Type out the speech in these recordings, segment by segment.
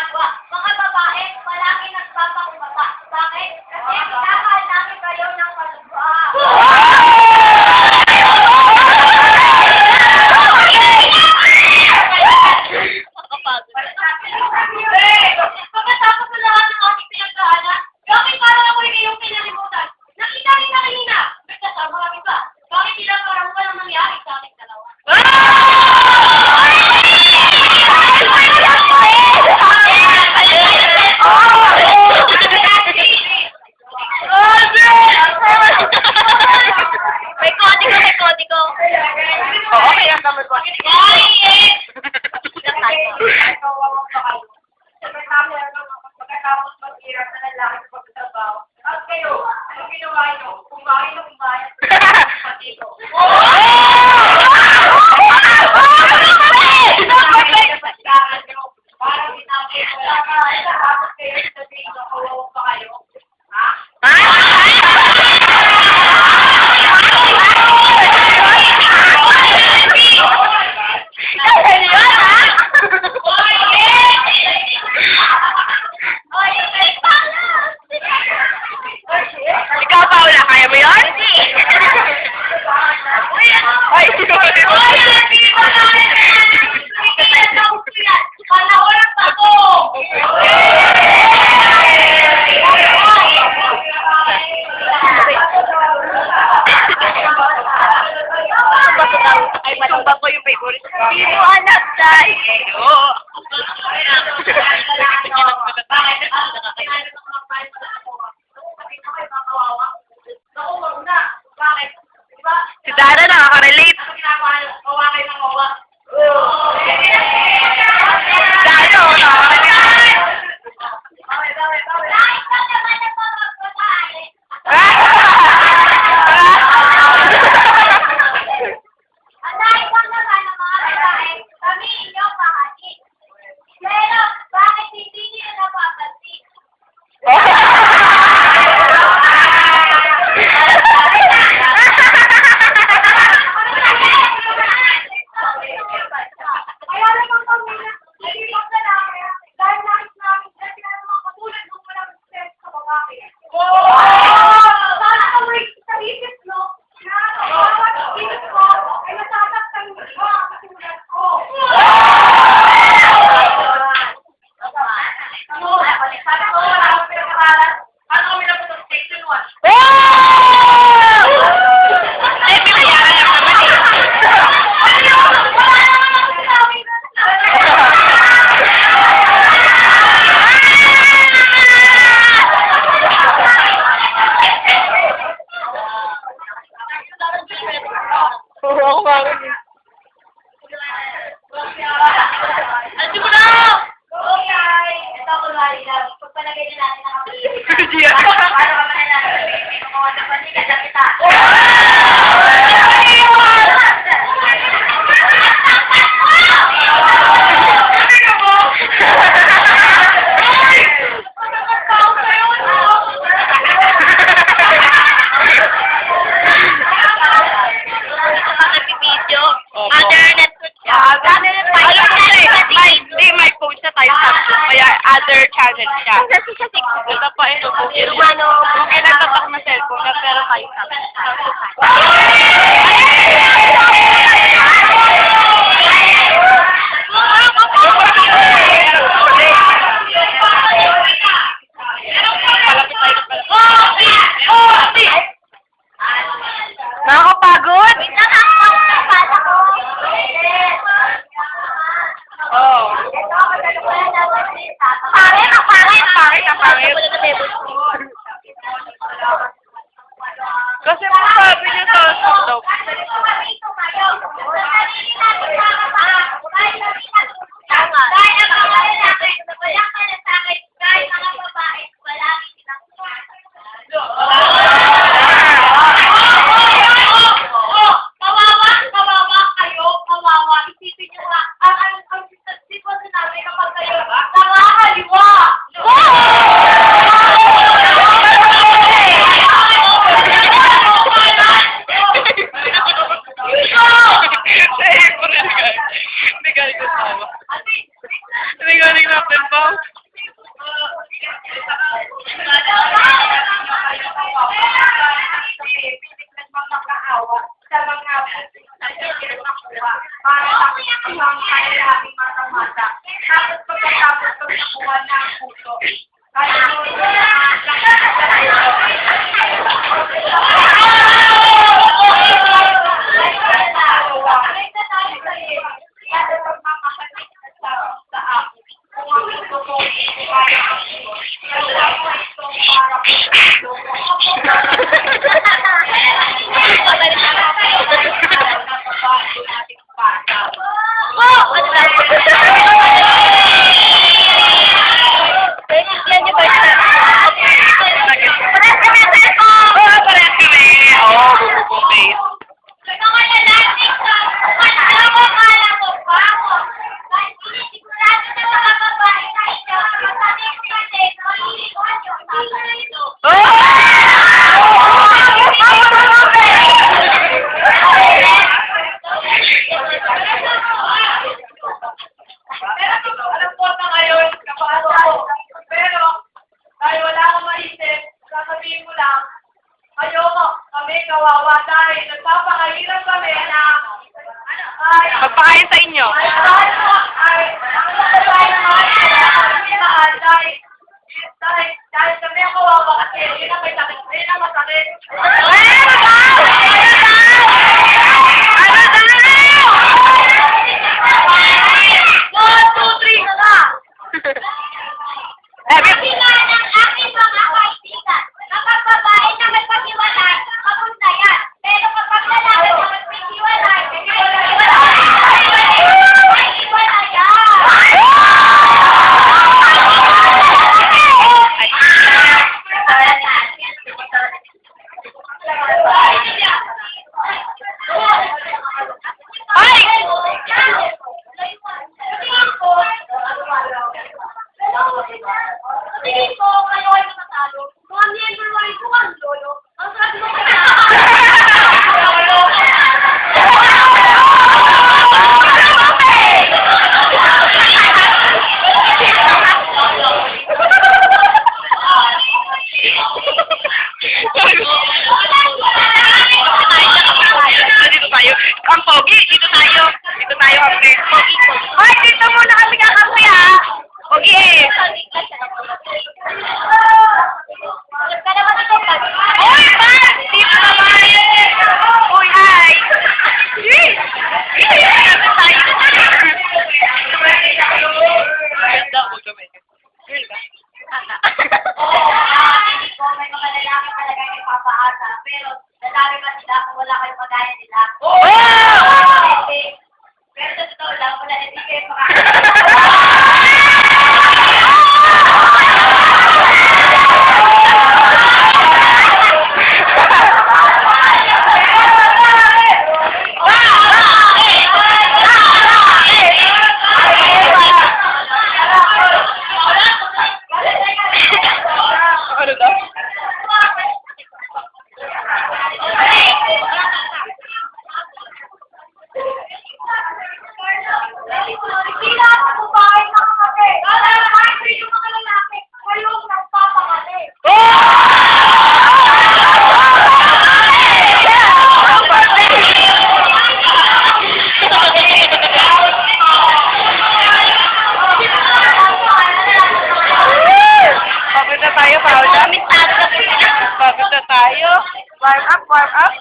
ginagawa. Mga babae, palagi nagpapakumbaba. Bakit? Kasi minamahal namin kayo ng kalubha. Pagkatapos sa lahat ng aking pinagdaanan, bakit parang ako yung iyong pinalimutan? Nakita rin na kanina. Kasama kami ba? Bakit ilang parang walang nangyari sa aking dalawa? May kodigo. Oo, kaya kami ko. Pagkatapos mag-hirap na lalaki sa pagtatrabaho. At kayo, anong ginawa nyo? Kumain o kumain? Pati ko. Parang sinabi ko lang, tapos kayo sabihin ko, kawawa pa kayo. Ha? Ikaw, Paula, kaya mo yun? Ay! Ay, matumba ko yung favorite. Hindi mo anak tayo. Si Dara nakaka-relate. Dara, nakaka-relate. Pagpalagay na natin ang kapatid. Para mamahalaga. Kung ano pa nila kita. Other channel siya. Ito pa ito. Yung nagtatak na cellphone na pero kayo nakakapagod? Oh. Pare. Kasi mo sabi niya sa daw. Isipin nyo nga, ang sitwasyon namin kapag kayo nakahaliwa. galing natin ba? Kawawa dahil nagpapakahirap kami na Magpakain sa inyo. dahil kami ang kawawa kasi yun ang may sakit, yun ang masakit. Tingin ko, kayo ay matatalo. Mga miyembro ay kuwang lolo. Ang sabi mo Dito tayo. Ang pogi. Dito tayo. Dito tayo kami. Hoy, dito muna kami kakampi ha. Pogi eh. Hoy, ba? Dito naman. Hoy, hi. Dito naman tayo. hindi ko may mga lalaki talaga yung ipapaasa. Pero, lalaki ba sila kung wala kayong pagaya nila? Pero sa totoo lang, wala hindi kayo Ano daw? Sila sa babae mga kape. Kahit yung mga lalaki, kayong nagpapakali. Pagod na tayo, Paula. Pagod na tayo. Warm up, warm up.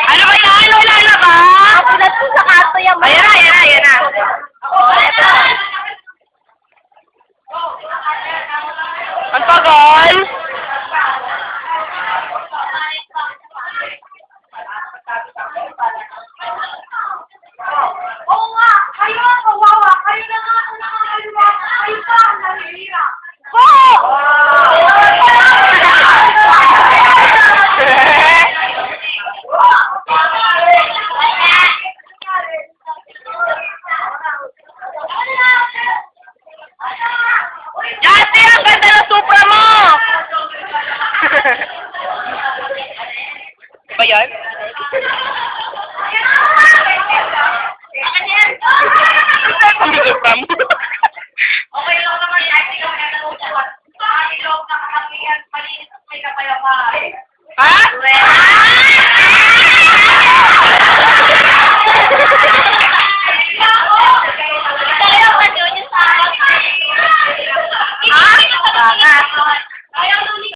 Ano ba yan? Wala na ba? Ulat ko sa kato yung Ayan na, ayan na, ayan na. Ang tagal. Oo nga, kayo ang kawawa. Kayo na nga ang nakakaliwa. Kayo pa ang nalihira. itsura mo.